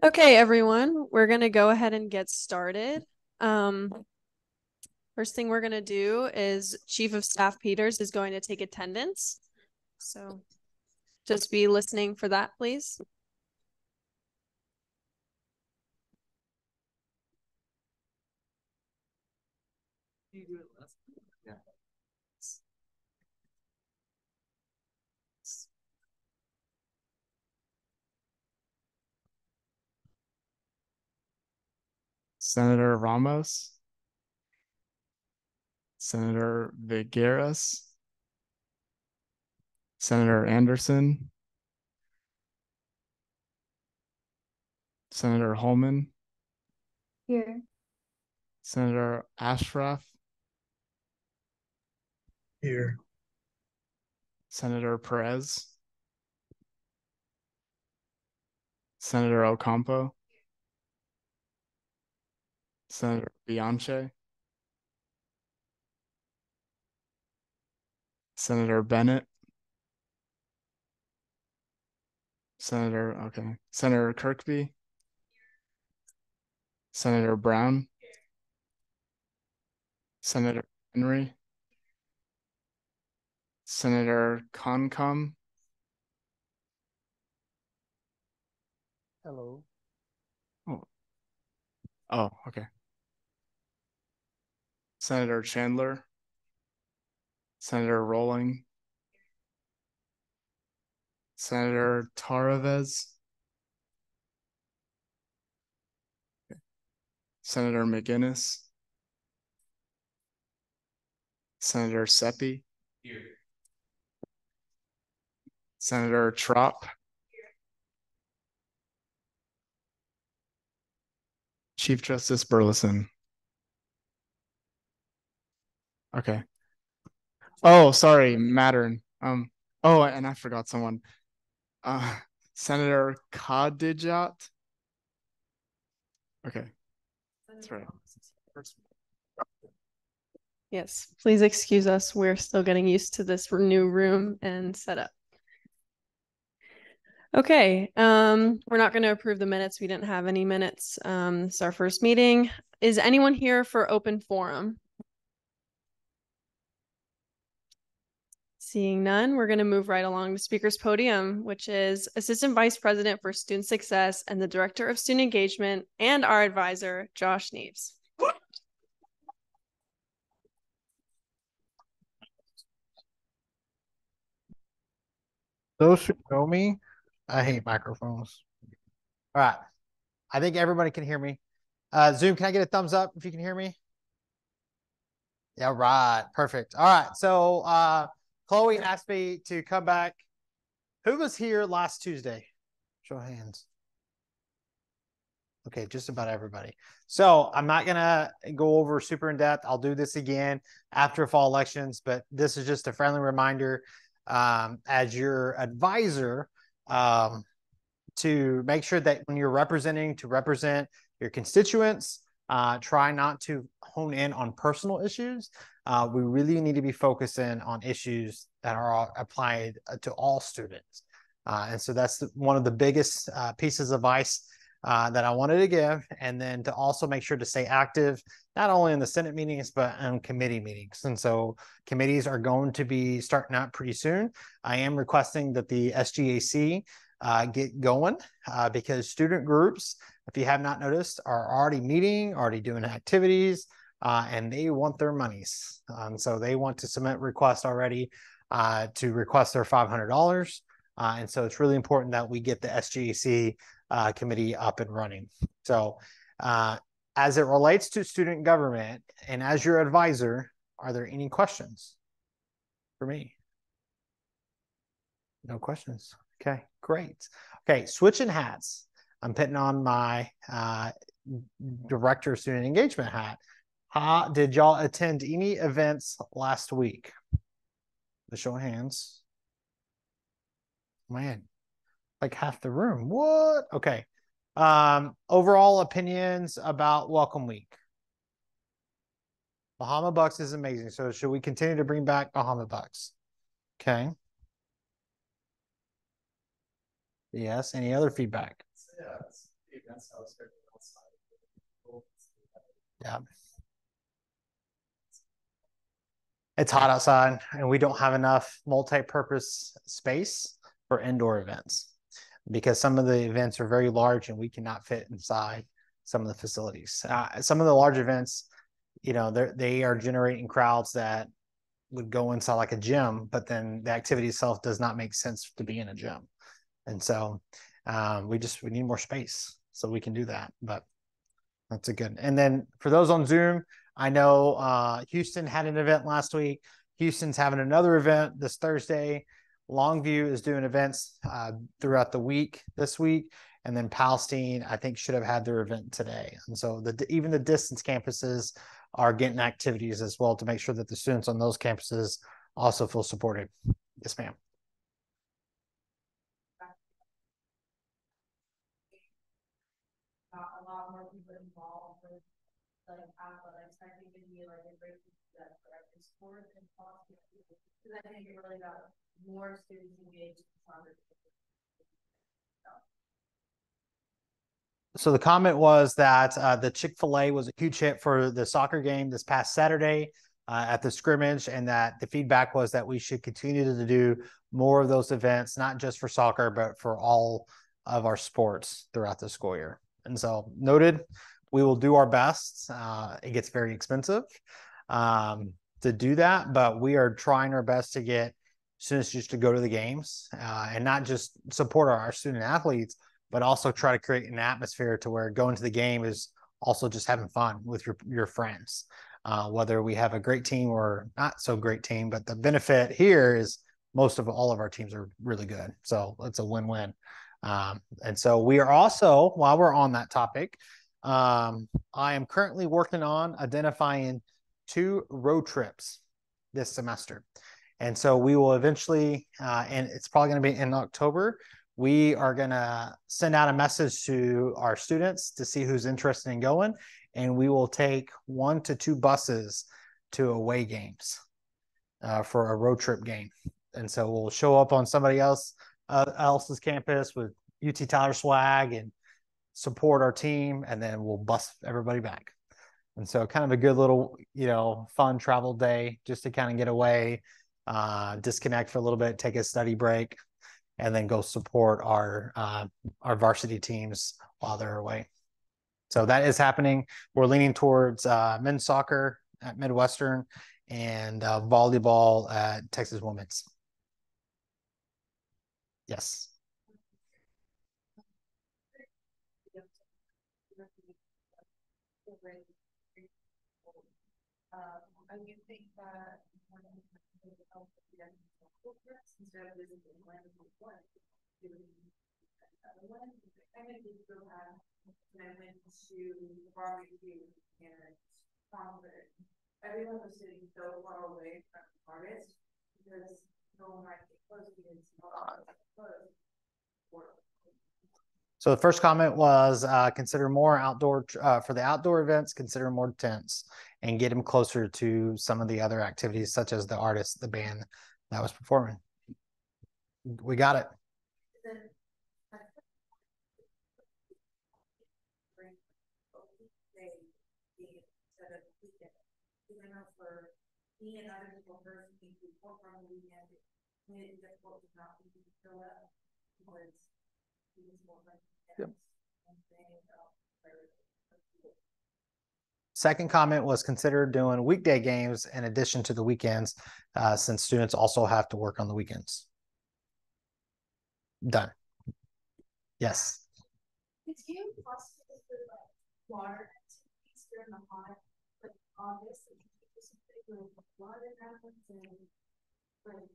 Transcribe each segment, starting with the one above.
Okay, everyone, we're going to go ahead and get started. First thing we're going to do is Chief of Staff Peters is going to take attendance. So just be listening for that, please. Senator Ramos, Senator Vigueras, Senator Anderson, Senator Holman, Here. Senator Ashraf, Here. Senator Perez, Senator Ocampo, Senator Bianche, Senator Bennett, Senator Kirkby, Senator Brown, Senator Henry, Senator Concom. Hello. Oh, okay. Senator Chandler, Senator Rowling, Senator Taraves, Senator McGinnis, Senator Seppi, here. Senator Trop, Chief Justice Burleson. Okay. Oh, sorry, Mattern. Oh, and I forgot someone. Senator Kadijat. Okay. That's right. Yes, please excuse us. We're still getting used to this new room and setup. Okay, we're not going to approve the minutes. We didn't have any minutes. It's our first meeting. Is anyone here for open forum? Seeing none, we're going to move right along to speaker's podium, which is Assistant Vice President for Student Success and the Director of Student Engagement and our advisor, Josh Neves. Those who know me, I hate microphones. All right. I think everybody can hear me. Zoom, can I get a thumbs up if you can hear me? Yeah, right. Perfect. All right. So Chloe asked me to come back. Who was here last Tuesday? Show of hands. Okay, just about everybody. So I'm not going to go over super in depth. I'll do this again after fall elections, but this is just a friendly reminder as your advisor to make sure that when you're representing, to represent your constituents, try not to hone in on personal issues. We really need to be focusing on issues that are applied to all students. And so that's one of the biggest pieces of advice that I wanted to give, and then to also make sure to stay active, not only in the Senate meetings, but in committee meetings. And so committees are going to be starting out pretty soon. I am requesting that the SGAC get going because student groups, if you have not noticed, are already meeting, already doing activities, and they want their monies. So they want to submit requests already to request their $500. And so it's really important that we get the SGAC committee up and running. So as it relates to student government and as your advisor, are there any questions for me? No questions. Okay, great. Okay, switching hats. I'm putting on my director of student engagement hat. Did y'all attend any events last week? The show of hands. Man, like half the room. What? Okay. Overall opinions about Welcome Week. Bahama Bucks is amazing. So should we continue to bring back Bahama Bucks? Okay. Yes. Any other feedback? Yeah. It's hot outside and we don't have enough multi-purpose space for indoor events because some of the events are very large and we cannot fit inside some of the facilities. Some of the large events, you know, they are generating crowds that would go inside like a gym, but then the activity itself does not make sense to be in a gym. And so we need more space so we can do that. But that's a good. And then for those on Zoom, I know Houston had an event last week. Houston's having another event this Thursday. Longview is doing events throughout the week this week. And then Palestine, I think, should have had their event today. And so even the distance campuses are getting activities as well to make sure that the students on those campuses also feel supported. Yes, ma'am. A lot more people involved with like athletics. I think it'd be like a great that for every sport and possibly because I think it really got more students engaged in soccer. So the comment was that the Chick-fil-A was a huge hit for the soccer game this past Saturday at the scrimmage, and that the feedback was that we should continue to do more of those events, not just for soccer, but for all of our sports throughout the school year. And so noted, we will do our best. It gets very expensive to do that, but we are trying our best to get students just to go to the games and not just support our student athletes, but also try to create an atmosphere to where going to the game is also just having fun with your friends. Whether we have a great team or not so great team, but the benefit here is most of all of our teams are really good. So it's a win-win. And so we are also, while we're on that topic, I am currently working on identifying 2 road trips this semester. And so we will eventually, and it's probably going to be in October, we are going to send out a message to our students to see who's interested in going. And we will take 1 to 2 buses to away games for a road trip game. And so we'll show up on somebody else's campus with UT Tyler swag and support our team. And then we'll bus everybody back. And so kind of a good little, fun travel day just to kind of get away, disconnect for a little bit, take a study break, and then go support our varsity teams while they're away. So that is happening. We're leaning towards men's soccer at Midwestern and volleyball at Texas Women's. Yes. I do think that instead of visiting one, I think we still have when I went to the barbecue and concert. Everyone was sitting so far away from the artist because no one might get close because close. So the first comment was consider more outdoor for the outdoor events, consider more tents and get them closer to some of the other activities such as the artist, the band that was performing. We got it. For me and other people personally who work on the weekend, made it difficult to not be fill up because it was more like Second comment was consider doing weekday games in addition to the weekends, since students also have to work on the weekends. Done. Yes. Could you possibly do like water activities during the hot August? Water happens and like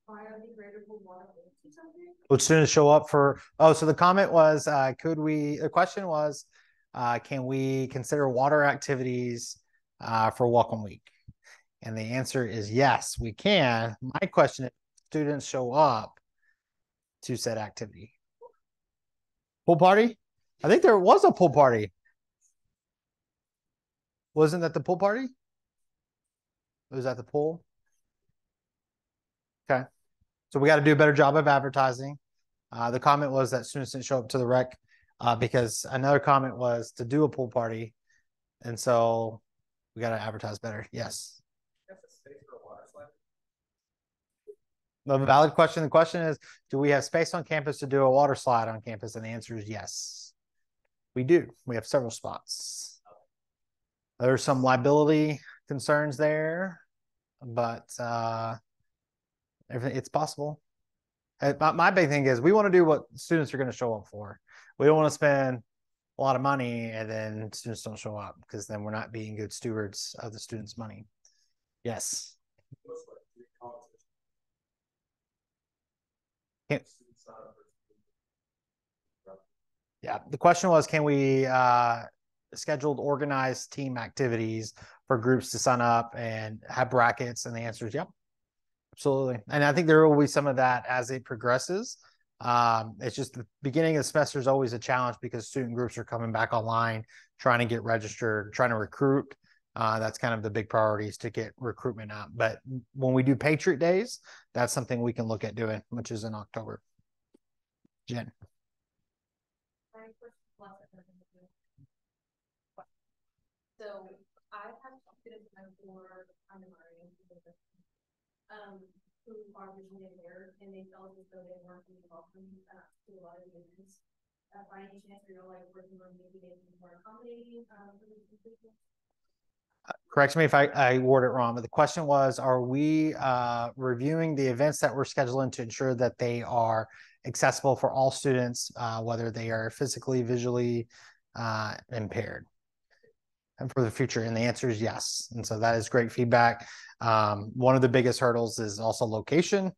biodegradable water or something. Would students show up for? Oh, so the comment was, the question was, can we consider water activities for Welcome Week? And the answer is yes, we can. My question is, students show up to said activity. Pool party? I think there was a pool party. Wasn't that the pool party? Was that the pool? Okay. So we got to do a better job of advertising. The comment was that students didn't show up to the rec because another comment was to do a pool party. And so we got to advertise better. Yes. The valid question. The question is, do we have space on campus to do a water slide on campus? And the answer is yes. We do. We have several spots. There's some liability concerns there, but everything, it's possible. My big thing is we want to do what students are going to show up for. We don't want to spend a lot of money and then students don't show up, because then we're not being good stewards of the students' money. Yes. Yeah, the question was, can we schedule organized team activities for groups to sign up and have brackets? And the answer is yep, absolutely. And I think there will be some of that as it progresses. It's just the beginning of the semester is always a challenge because student groups are coming back online, trying to get registered, trying to recruit. That's kind of the big priorities to get recruitment out. But when we do Patriot Days, that's something we can look at doing, which is in October. Jen. So I have students for who are visually impaired, and they felt as though they weren't being welcome to a lot of events. By any chance, you're like working on maybe making more accommodating for these individuals? Correct me if I word it wrong, but the question was, are we reviewing the events that we're scheduling to ensure that they are accessible for all students, whether they are physically, visually impaired, and for the future? And the answer is yes. And so that is great feedback. One of the biggest hurdles is also location.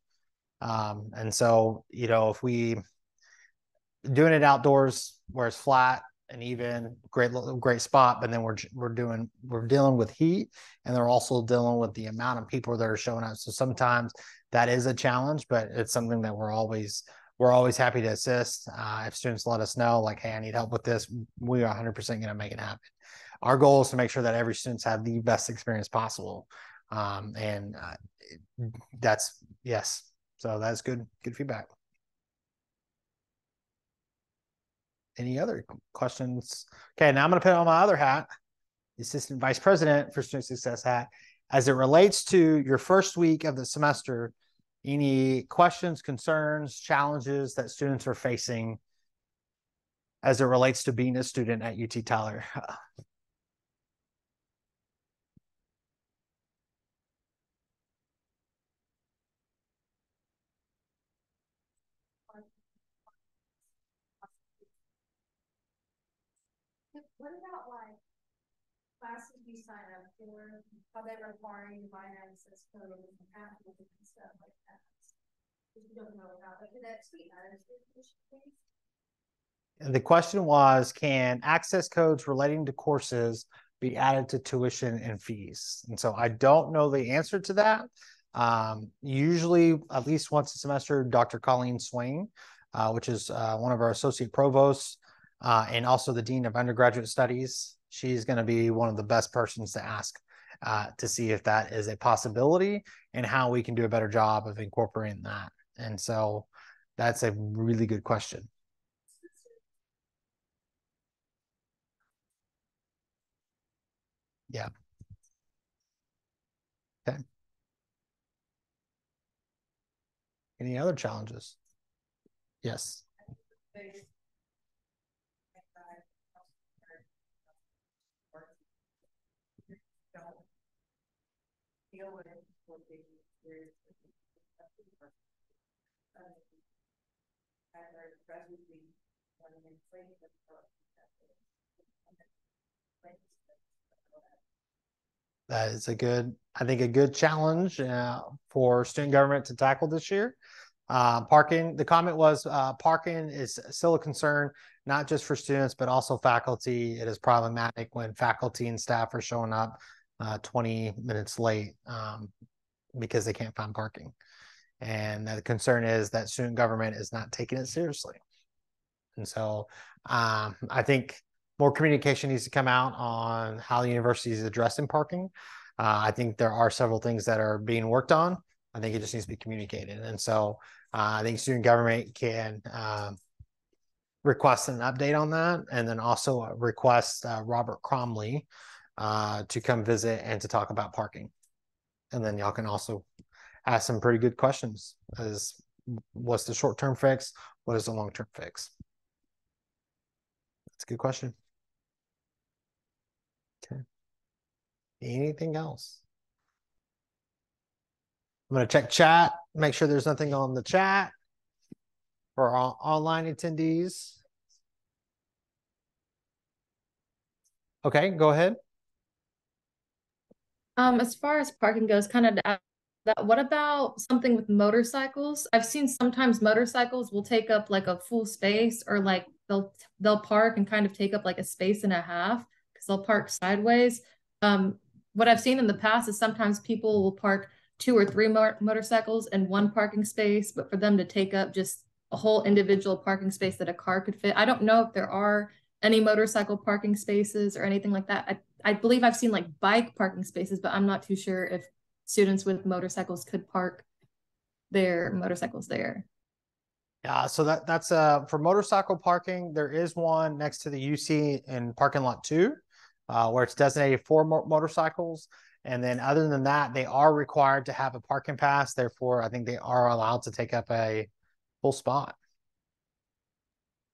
And so, you know, if we doing it outdoors where it's flat and even great spot, but then we're dealing with heat, and they're also dealing with the amount of people that are showing up. So sometimes that is a challenge, but it's something that we're always happy to assist. If students let us know, like, hey, I need help with this, we are 100% going to make it happen. Our goal is to make sure that every students have the best experience possible. That's yes. So that's good feedback. Any other questions? Okay, now I'm going to put on my other hat, the Assistant Vice President for Student Success hat. As it relates to your first week of the semester, any questions, concerns, challenges that students are facing as it relates to being a student at UT Tyler? What about like classes you sign up for? How they require you to buy an access code and Apple and stuff like that? If you don't know about it, that's the And the question was, can access codes relating to courses be added to tuition and fees? And so I don't know the answer to that. Usually, at least once a semester, Dr. Colleen Swain, which is one of our associate provosts, and also the Dean of Undergraduate Studies, she's going to be one of the best persons to ask to see if that is a possibility and how we can do a better job of incorporating that. And so that's a really good question. Yeah. Okay. Any other challenges? Yes. That is I think a good challenge for student government to tackle this year. Parking, the comment was parking is still a concern, not just for students, but also faculty. It is problematic when faculty and staff are showing up 20 minutes late because they can't find parking. And the concern is that student government is not taking it seriously. And so I think more communication needs to come out on how the university is addressing parking. I think there are several things that are being worked on. I think it just needs to be communicated. And so I think student government can request an update on that, and then also request Robert Cromley to come visit and to talk about parking. And then y'all can also ask some pretty good questions as what's the short-term fix? What is the long-term fix? That's a good question. Okay. Anything else? I'm going to check chat, make sure there's nothing on the chat for our online attendees. Okay, go ahead. As far as parking goes, kind of that, what about something with motorcycles? I've seen sometimes motorcycles will take up like a full space, or like they'll park and kind of take up like a space and a half because they'll park sideways. What I've seen in the past is sometimes people will park 2 or 3 motorcycles in one parking space, but for them to take up just a whole individual parking space that a car could fit. I don't know if there are any motorcycle parking spaces or anything like that. I believe I've seen like bike parking spaces, but I'm not too sure if students with motorcycles could park their motorcycles there. Yeah, so that's for motorcycle parking, there is one next to the UC in parking lot 2, where it's designated for motorcycles. And then other than that, they are required to have a parking pass. Therefore, I think they are allowed to take up a full spot.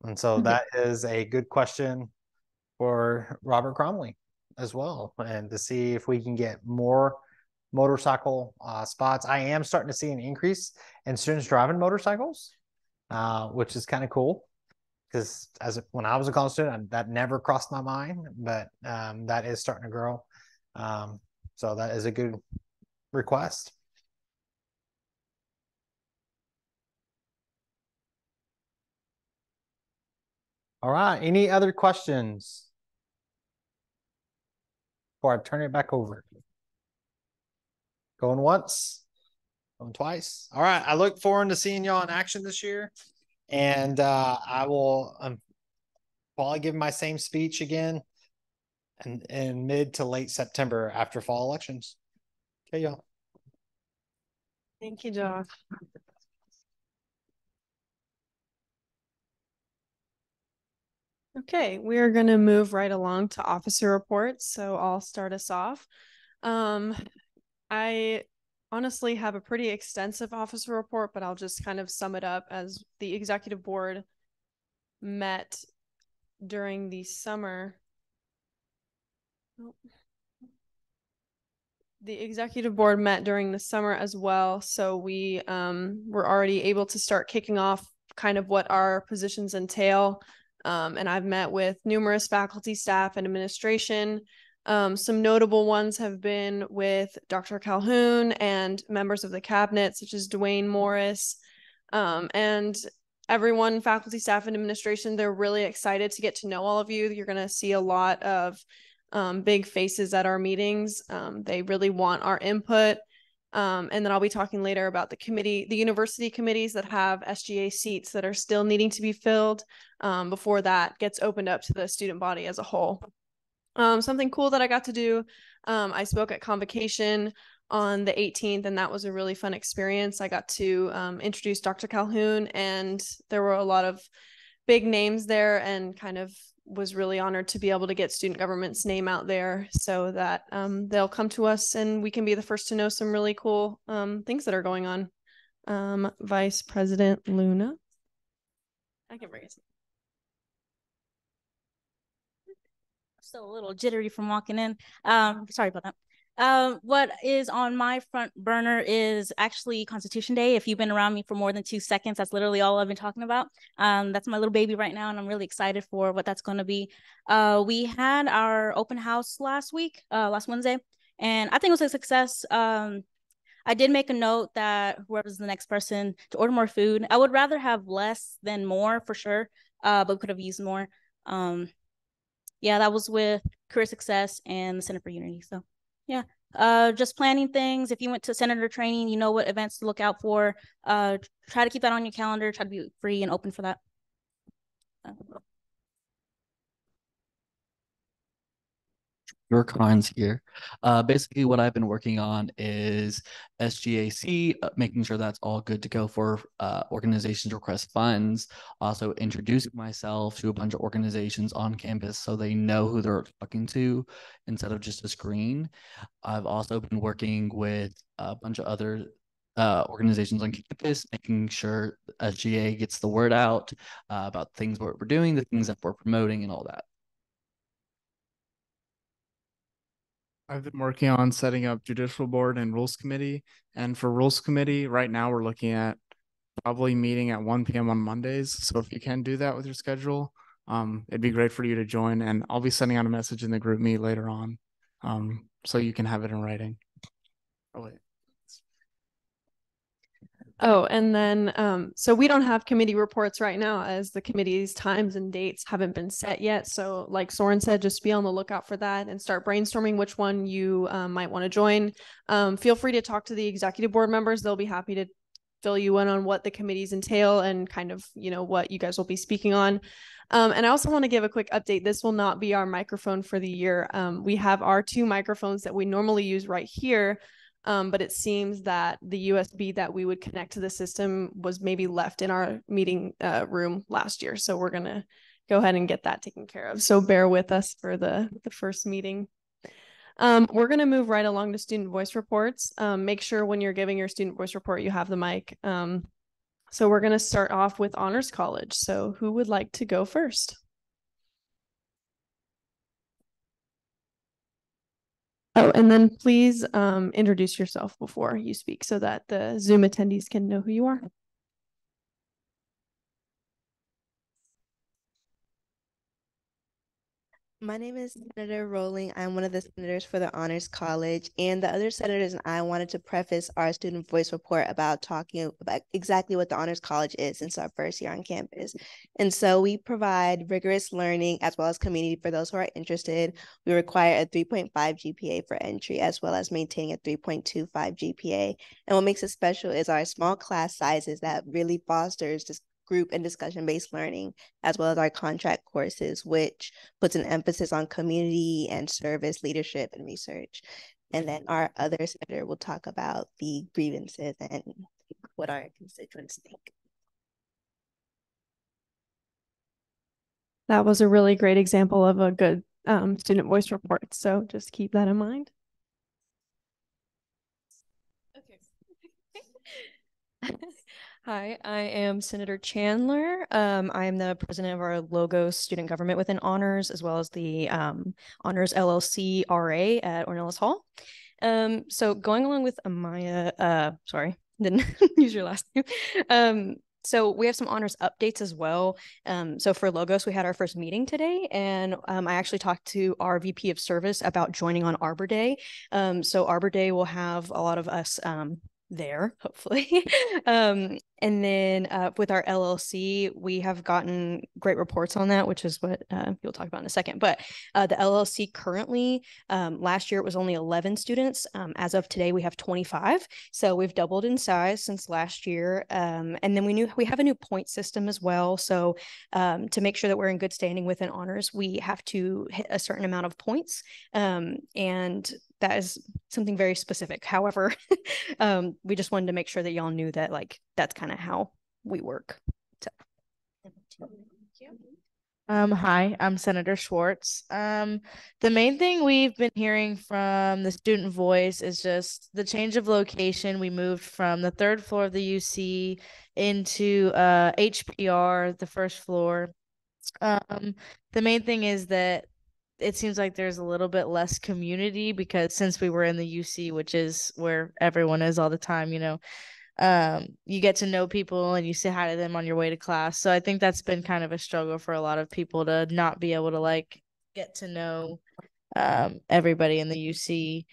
And so that is a good question for Robert Cromley as well, and to see if we can get more motorcycle spots. I am starting to see an increase in students driving motorcycles, which is kind of cool, because when I was a college student, that never crossed my mind, but that is starting to grow. So that is a good request. All right, any other questions before I turn it back over? Going once, going twice. All right, I look forward to seeing y'all in action this year. And I will probably give my same speech again in mid to late September after fall elections. Okay, y'all. Thank you, Josh. Okay, we are going to move right along to officer reports. So I'll start us off. I honestly have a pretty extensive officer report, but I'll just kind of sum it up as the executive board met during the summer. The executive board met during the summer as well. So we were already able to start kicking off kind of what our positions entail. And I've met with numerous faculty, staff, and administration. Some notable ones have been with Dr. Calhoun and members of the cabinet, such as Dwayne Morris. And everyone, faculty, staff, and administration, they're really excited to get to know all of you. You're going to see a lot of big faces at our meetings. They really want our input. And then I'll be talking later about the university committees that have SGA seats that are still needing to be filled before that gets opened up to the student body as a whole. Something cool that I got to do, I spoke at Convocation on the 18th, and that was a really fun experience. I got to introduce Dr. Calhoun, and there were a lot of big names there, and kind of was really honored to be able to get student government's name out there so that they'll come to us and we can be the first to know some really cool things that are going on. Vice President Luna. I can bring it. Still a little jittery from walking in. Sorry about that. What is on my front burner is actually Constitution Day. If you've been around me for more than 2 seconds, that's literally all I've been talking about. That's my little baby right now, and I'm really excited for what that's going to be. We had our open house last Wednesday, and I think it was a success. I did make a note that whoever's the next person to order more food, I would rather have less than more for sure, but we could have used more. Yeah, that was with Career Success and the Center for Unity. So yeah, just planning things. If you went to senator training, you know what events to look out for. Try to keep that on your calendar. Try to be free and open for that. Your cons here. Basically, what I've been working on is SGAC, making sure that's all good to go for organizations request funds. Also, introducing myself to a bunch of organizations on campus so they know who they're talking to instead of just a screen. I've also been working with a bunch of other organizations on campus, making sure SGA gets the word out about things what we're doing, the things that we're promoting, and all that. I've been working on setting up judicial board and rules committee. And for rules committee, right now we're looking at probably meeting at 1 p.m. on Mondays. So if you can do that with your schedule, it'd be great for you to join. And I'll be sending out a message in the group meet later on, so you can have it in writing. Oh, wait. Oh, and then so we don't have committee reports right now as the committee's times and dates haven't been set yet. So like Soren said, just be on the lookout for that and start brainstorming which one you might want to join. Feel free to talk to the executive board members. They'll be happy to fill you in on what the committees entail and kind of, what you guys will be speaking on. And I also want to give a quick update. This will not be our microphone for the year. We have our 2 microphones that we normally use right here. But it seems that the USB that we would connect to the system was maybe left in our meeting room last year. So we're going to go ahead and get that taken care of. So bear with us for the first meeting. We're going to move right along to student voice reports. Make sure when you're giving your student voice report, you have the mic. So we're going to start off with Honors College. So who would like to go first? Oh, and then please introduce yourself before you speak so that the Zoom attendees can know who you are. My name is Senator Rowling. I'm one of the senators for the Honors College, and the other senators and I wanted to preface our student voice report about talking about exactly what the Honors College is since our first year on campus. And so we provide rigorous learning as well as community for those who are interested. We require a 3.5 GPA for entry as well as maintaining a 3.25 GPA. And what makes it special is our small class sizes that really fosters this group and discussion-based learning, as well as our contract courses, which puts an emphasis on community and service leadership and research. And then our other senator will talk about the grievances and what our constituents think. That was a really great example of a good student voice report. So just keep that in mind. Okay. Hi, I am Senator Chandler. I am the president of our Logos Student Government within Honors, as well as the Honors LLC RA at Ornelas Hall. So going along with Amaya, sorry, didn't use your last name. So we have some honors updates as well. So for Logos, we had our first meeting today, and I actually talked to our VP of Service about joining on Arbor Day. So Arbor Day will have a lot of us there, hopefully. And then with our LLC, we have gotten great reports on that, which is what you'll talk about in a second. But the LLC currently, last year it was only 11 students. As of today, we have 25. So we've doubled in size since last year. And then we have a new point system as well. So to make sure that we're in good standing within honors, we have to hit a certain amount of points. And that is something very specific. However, we just wanted to make sure that y'all knew that that's kind of how we work. So. Hi, I'm Senator Schwartz. The main thing we've been hearing from the student voice is just the change of location. We moved from the 3rd floor of the UC into HPR, the 1st floor. The main thing is that it seems like there's a little bit less community because since we were in the UC, which is where everyone is all the time, you get to know people and you say hi to them on your way to class. So I think that's been kind of a struggle for a lot of people to not be able to get to know everybody in the UC.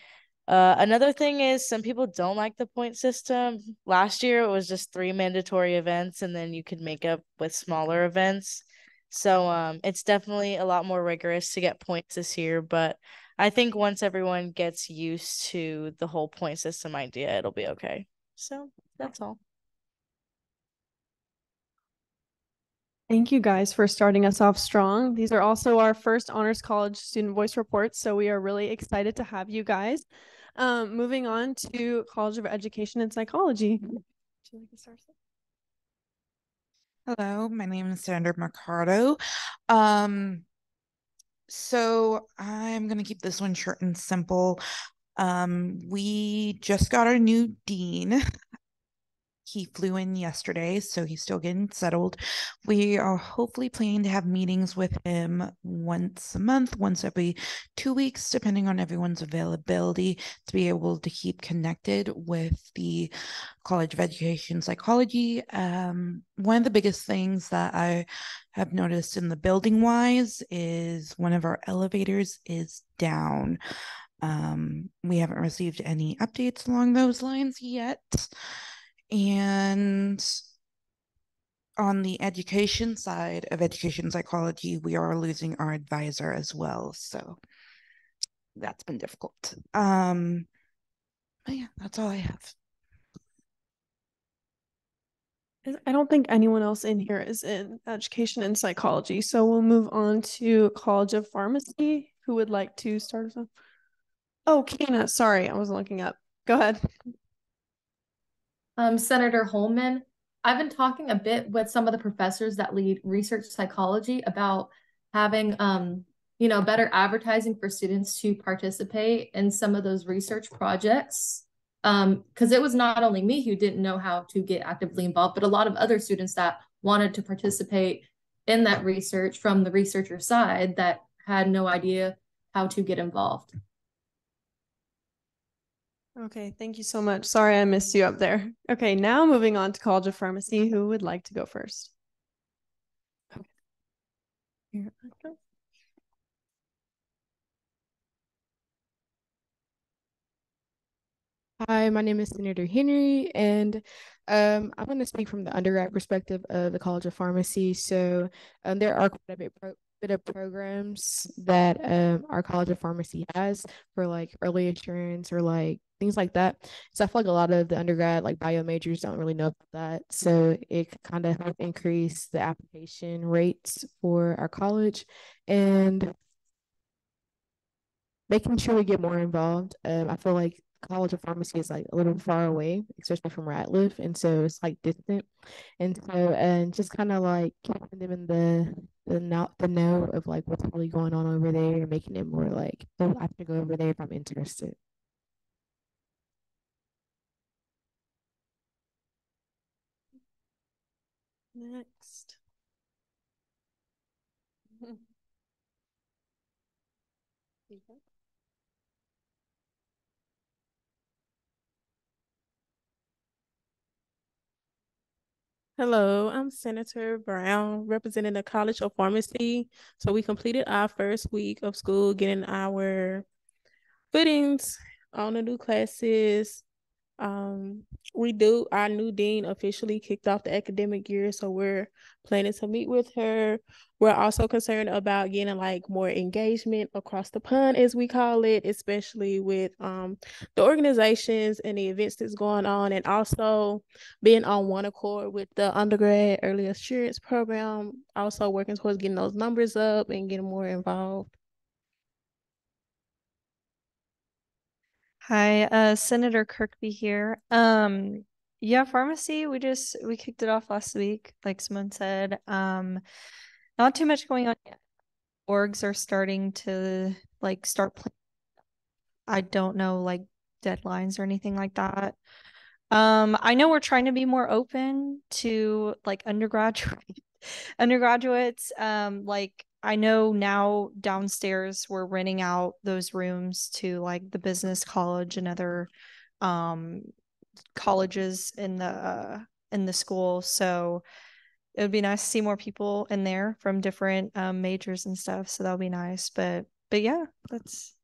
Another thing is some people don't like the point system. Last year it was just 3 mandatory events and then you could make up with smaller events. So it's definitely a lot more rigorous to get points this year, but I think once everyone gets used to the whole point system idea, it'll be okay. So that's all. Thank you guys for starting us off strong. These are also our first Honors College Student Voice Reports, so we are really excited to have you guys. Moving on to College of Education and Psychology. Would you like to start? Hello, my name is Sandra Mercado. So I'm gonna keep this one short and simple. We just got our new dean. He flew in yesterday, so he's still getting settled. We are hopefully planning to have meetings with him once a month, once every 2 weeks, depending on everyone's availability, to be able to keep connected with the College of Education Psychology. One of the biggest things that I have noticed in the building wise is one of our elevators is down. We haven't received any updates along those lines yet. And on the education side of education psychology, we are losing our advisor as well. So that's been difficult. But yeah, that's all I have. I don't think anyone else in here is in education and psychology, so we'll move on to College of Pharmacy. Who would like to start us off? Oh, Kina, sorry, I wasn't looking up. Go ahead. Senator Holman, I've been talking a bit with some of the professors that lead research psychology about having better advertising for students to participate in some of those research projects. Because it was not only me who didn't know how to get actively involved, but a lot of other students that wanted to participate in that research from the researcher side that had no idea how to get involved. Okay, thank you so much. Sorry I missed you up there. Okay, now moving on to College of Pharmacy. Who would like to go first? Okay. Here I go. Hi, my name is Senator Henry, and I'm going to speak from the undergrad perspective of the College of Pharmacy. So there are quite a bit of programs that our College of Pharmacy has for like early insurance or like things like that. So I feel like a lot of the undergrad like bio majors don't really know about that. So it kind of help increase the application rates for our college and making sure we get more involved. I feel like College of Pharmacy is like a little far away, especially from where I live, and so it's like distant. And just kind of like keeping them in the know of like what's really going on over there, and making it more like, oh, I have to go over there if I'm interested. Next. Hello, I'm Senator Brown, representing the College of Pharmacy. So we completed our first week of school, getting our footings on the new classes. Our new dean officially kicked off the academic year, so we're planning to meet with her. We're also concerned about getting like more engagement across the pond, as we call it, especially with the organizations and the events that's going on, and also being on one accord with the undergrad early assurance program, also working towards getting those numbers up and getting more involved. Hi, Senator Kirkby here. Yeah, pharmacy, we kicked it off last week, like Simone said. Not too much going on yet. Orgs are starting to like start planning. I don't know like deadlines or anything like that. I know we're trying to be more open to like undergraduates. Like I know now downstairs we're renting out those rooms to like the business college and other colleges in the school. So it would be nice to see more people in there from different majors and stuff. So that'll be nice. But yeah, that's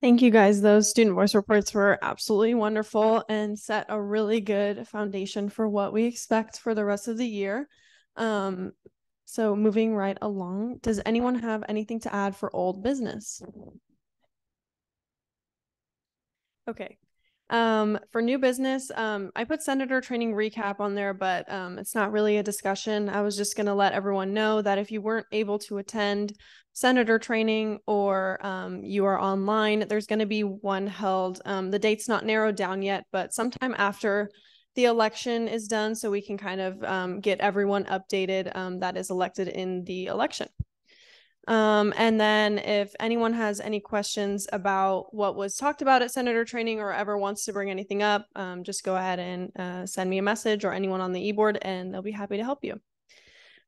Thank you guys. Those student voice reports were absolutely wonderful and set a really good foundation for what we expect for the rest of the year. So moving right along, does anyone have anything to add for old business? Okay. For new business, I put senator training recap on there, but it's not really a discussion. I was just going to let everyone know that if you weren't able to attend senator training or you are online, there's going to be one held. The date's not narrowed down yet, but sometime after the election is done, so we can kind of get everyone updated that is elected in the election. And then if anyone has any questions about what was talked about at senator training or ever wants to bring anything up, just go ahead and send me a message or anyone on the e-board and they'll be happy to help you.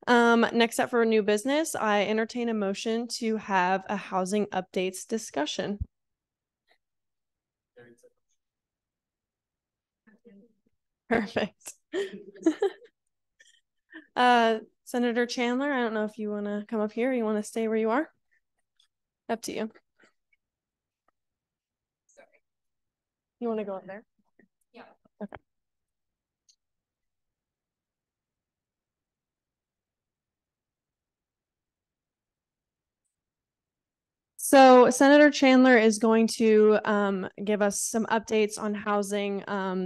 Next up for new business, I entertain a motion to have a housing updates discussion. Perfect. Senator Chandler, I don't know if you want to come up here or you want to stay where you are. Up to you. Sorry. You want to go up there? Yeah. Okay. So Senator Chandler is going to give us some updates on housing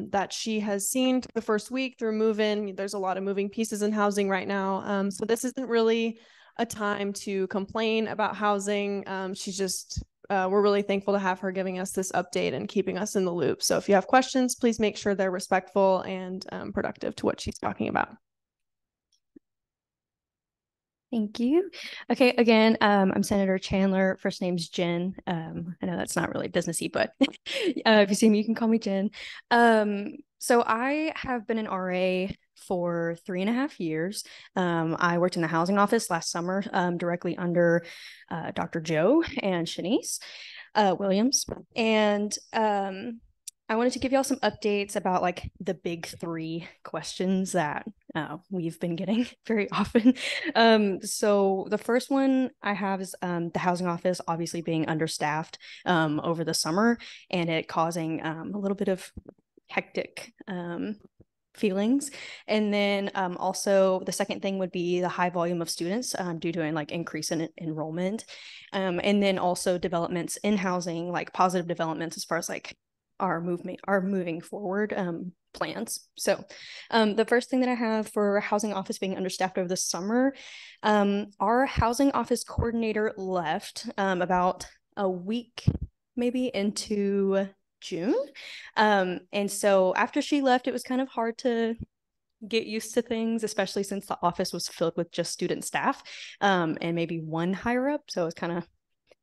that she has seen the first week through move-in. There's a lot of moving pieces in housing right now. So this isn't really a time to complain about housing. She's just, we're really thankful to have her giving us this update and keeping us in the loop. So if you have questions, please make sure they're respectful and productive to what she's talking about. Thank you. Okay, again, I'm Senator Chandler. First name's Jen. I know that's not really businessy, but if you see me, you can call me Jen. So I have been an RA for 3.5 years. I worked in the housing office last summer, directly under Dr. Joe and Shanice Williams. And I wanted to give y'all some updates about like the big 3 questions that we've been getting very often. So the first one I have is the housing office obviously being understaffed over the summer and it causing a little bit of hectic feelings. And then also the second thing would be the high volume of students due to an like increase in enrollment. And then also developments in housing, like positive developments as far as like our moving forward plans. So the first thing that I have for housing office being understaffed over the summer, our housing office coordinator left about a week maybe into June. And so after she left, it was kind of hard to get used to things, especially since the office was filled with just student staff and maybe one higher up. So it was kind of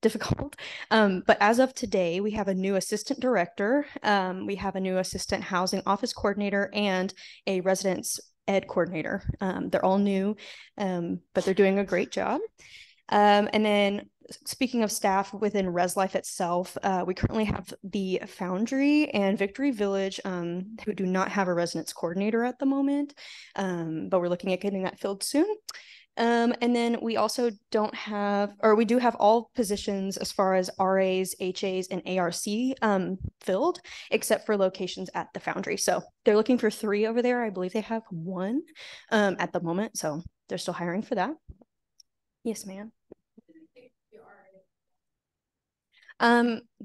difficult. But as of today, we have a new assistant director. We have a new assistant housing office coordinator and a residence ed coordinator. They're all new, but they're doing a great job. And then speaking of staff within Res Life itself, we currently have the Foundry and Victory Village who do not have a residence coordinator at the moment, but we're looking at getting that filled soon. And then we also don't have, or we do have all positions as far as RAs, HAs, and ARC filled, except for locations at the Foundry. So they're looking for 3 over there. I believe they have 1 at the moment. So they're still hiring for that. Yes, ma'am.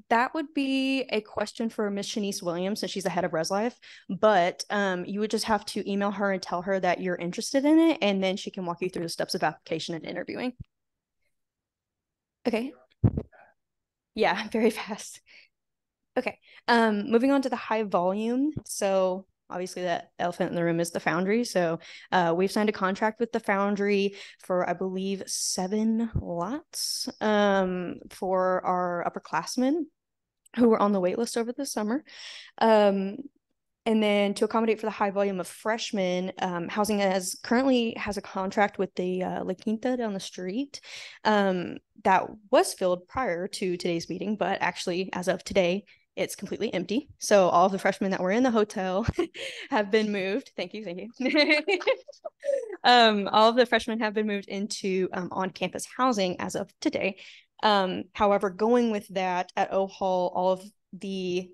That would be a question for Miss Shanice Williams, since she's the head of Res Life, but you would just have to email her and tell her that you're interested in it, and then she can walk you through the steps of application and interviewing. Okay. Yeah, very fast. Okay. Moving on to the high volume. So obviously the elephant in the room is the Foundry. So we've signed a contract with the Foundry for, I believe, 7 lots for our upperclassmen who were on the wait list over the summer. And then to accommodate for the high volume of freshmen, housing currently has a contract with the La Quinta down the street that was filled prior to today's meeting, but actually as of today, it's completely empty. So all of the freshmen that were in the hotel have been moved. Thank you, thank you. All of the freshmen have been moved into on-campus housing as of today. However, going with that at O Hall, all of the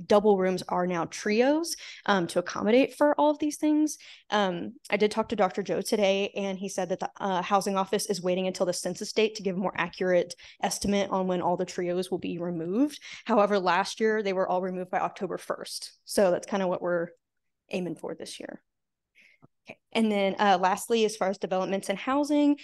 double rooms are now trios to accommodate for all of these things. I did talk to Dr. Joe today, and he said that the housing office is waiting until the census date to give a more accurate estimate on when all the trios will be removed. However, last year they were all removed by October 1st. So that's kind of what we're aiming for this year. Okay. And then lastly, as far as developments in housing,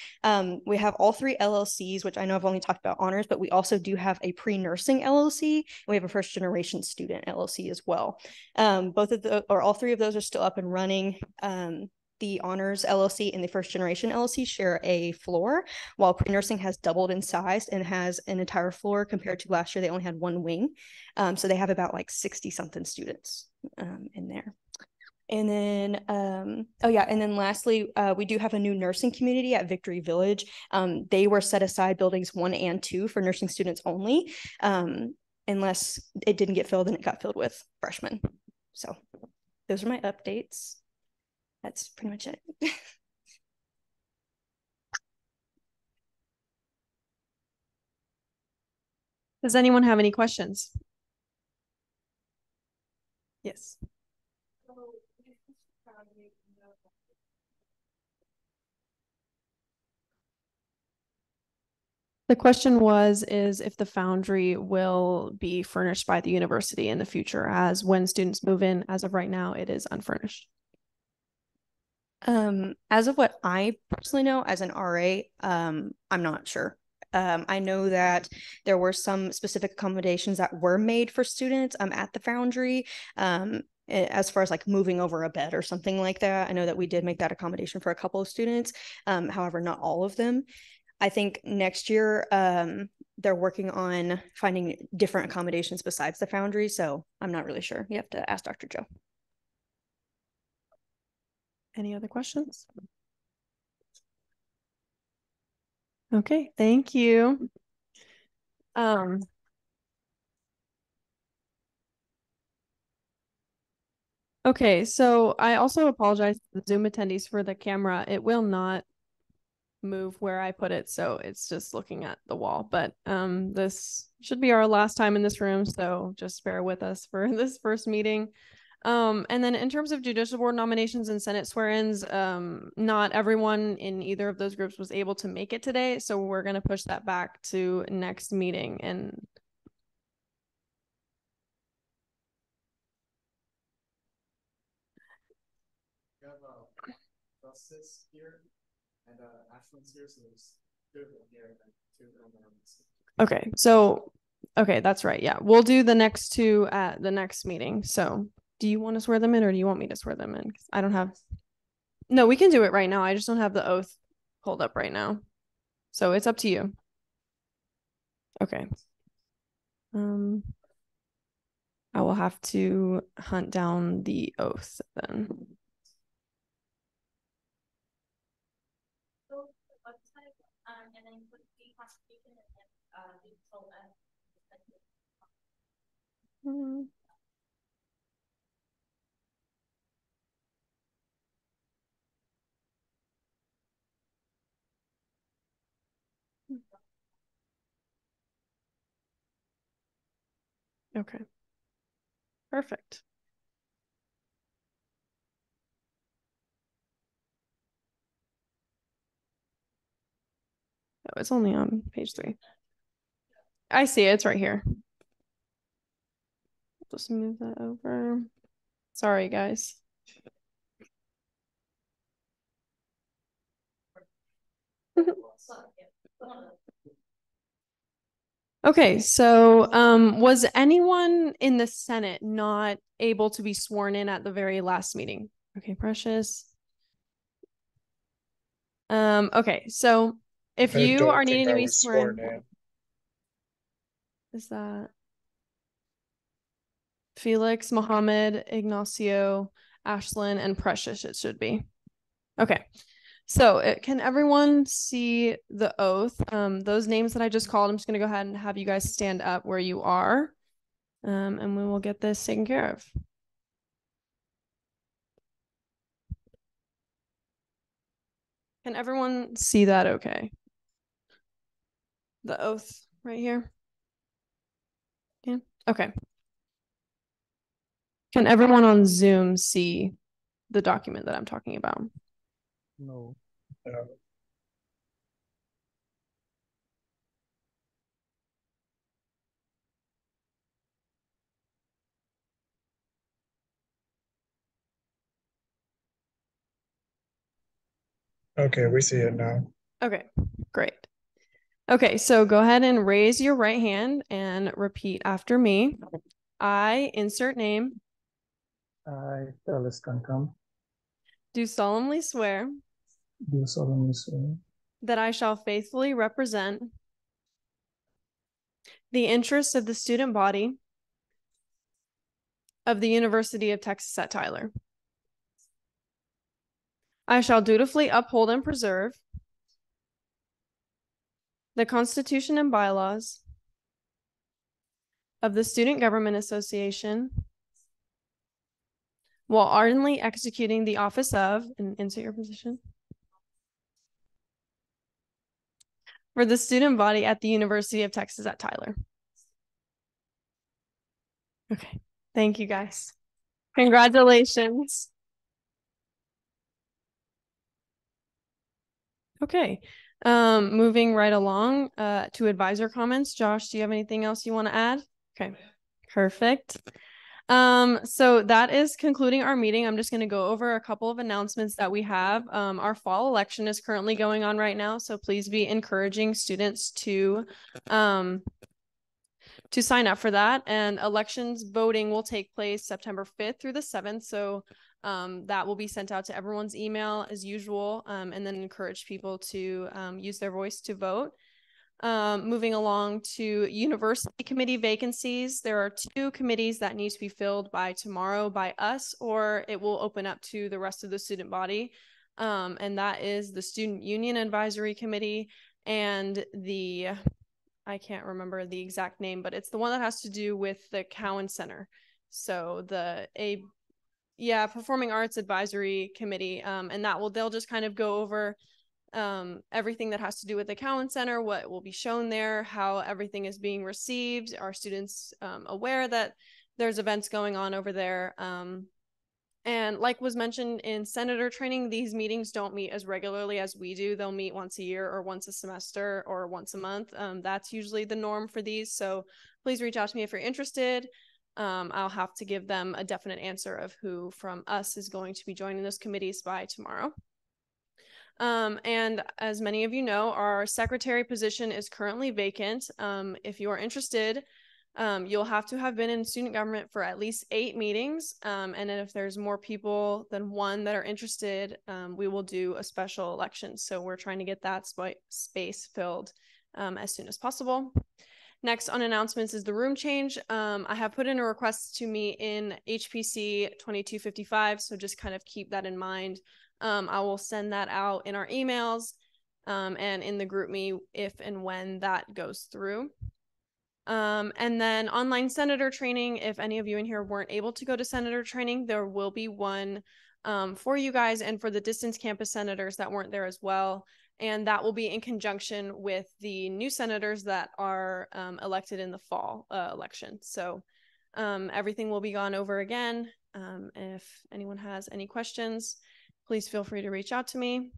we have all 3 LLCs, which I know I've only talked about honors, but we also do have a pre-nursing LLC. And we have a first generation student LLC as well. Both of the, or all 3 of those are still up and running. The honors LLC and the first generation LLC share a floor, while pre-nursing has doubled in size and has an entire floor compared to last year. They only had 1 wing. So they have about like 60 something students in there. And then, oh yeah, and then lastly, we do have a new nursing community at Victory Village. They were set aside buildings 1 and 2 for nursing students only, unless it didn't get filled and it got filled with freshmen. So those are my updates. That's pretty much it. Does anyone have any questions? Yes. The question is if the foundry will be furnished by the university in the future, as when students move in. As of right now, it is unfurnished. As of what I personally know as an RA, I'm not sure. I know that there were some specific accommodations that were made for students at the foundry. As far as like moving over a bed or something like that. I know that we did make that accommodation for a couple of students, however, not all of them. I think next year they're working on finding different accommodations besides the foundry. So I'm not really sure. You have to ask Dr. Joe. Any other questions? Okay, thank you. Okay, so I also apologize to the Zoom attendees for the camera. It will not move where I put it, so it's just looking at the wall. But this should be our last time in this room, so just bear with us for this first meeting. And then in terms of judicial board nominations and Senate swear-ins, not everyone in either of those groups was able to make it today, so we're going to push that back to next meeting. And we have Justice here and Ashland's here, so there's 2 of them here and 2 of them are okay, so okay, that's right. Yeah, we'll do the next 2 at the next meeting. So do you want to swear them in, or do you want me to swear them in? I don't have. No, we can do it right now. I just don't have the oath pulled up right now. So it's up to you. Okay. I will have to hunt down the oath then. Okay. Perfect. Oh, it's only on page 3. I see it. It's right here. Just move that over. Sorry, guys. Okay, so was anyone in the Senate not able to be sworn in at the very last meeting? Okay, Precious. Okay, so if you are needing to be sworn in, is that Felix, Mohammed, Ignacio, Ashlyn, and Precious? It should be. Okay. So can everyone see the oath? Those names that I just called, I'm just going to go ahead and have you guys stand up where you are, and we will get this taken care of. Can everyone see that okay? The oath right here? Yeah. Okay. Can everyone on Zoom see the document that I'm talking about? No. Okay, we see it now. Okay, great. Okay, so go ahead and raise your right hand and repeat after me. I, insert name, I, Ellis Kankam, do solemnly swear do solemnly swear that I shall faithfully represent the interests of the student body of the University of Texas at Tyler. I shall dutifully uphold and preserve the Constitution and bylaws of the Student Government Association while ardently executing the office of, and insert your position, for the student body at the University of Texas at Tyler. Okay, thank you guys. Congratulations. Okay, moving right along to advisor comments. Josh, do you have anything else you want to add? Okay, perfect. So that is concluding our meeting. I'm just going to go over a couple of announcements that we have. Our fall election is currently going on right now, so please be encouraging students to sign up for that. And elections voting will take place September 5th through the 7th. So that will be sent out to everyone's email as usual, and then encourage people to use their voice to vote. Moving along to university committee vacancies, there are 2 committees that need to be filled by tomorrow by us, or it will open up to the rest of the student body. And that is the Student Union Advisory Committee and the, I can't remember the exact name, but it's the one that has to do with the Cowan Center. So Performing Arts Advisory Committee, and they'll just kind of go over everything that has to do with the Cowan Center, what will be shown there, how everything is being received. Are students aware that there's events going on over there? And like was mentioned in senator training, these meetings don't meet as regularly as we do. They'll meet once a year or once a semester or once a month. That's usually the norm for these. So please reach out to me if you're interested. I'll have to give them a definite answer of who from us is going to be joining those committees by tomorrow. And as many of you know, our secretary position is currently vacant. If you are interested, you'll have to have been in student government for at least 8 meetings. And then if there's more people than 1 that are interested, we will do a special election. So we're trying to get that space filled as soon as possible. Next on announcements is the room change. I have put in a request to meet in HPC 2255, so just kind of keep that in mind. I will send that out in our emails and in the group me if and when that goes through. And then online senator training, if any of you in here weren't able to go to senator training, there will be one for you guys and for the distance campus senators that weren't there as well. And that will be in conjunction with the new senators that are elected in the fall election. So everything will be gone over again. If anyone has any questions, please feel free to reach out to me.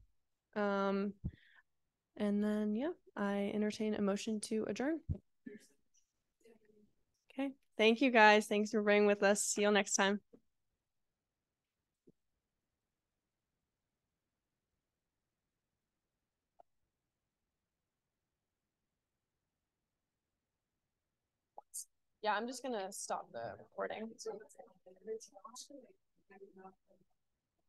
And then, yeah, I entertain a motion to adjourn. Okay. Thank you guys. Thanks for being with us. See you next time. Yeah, I'm just going to stop the recording.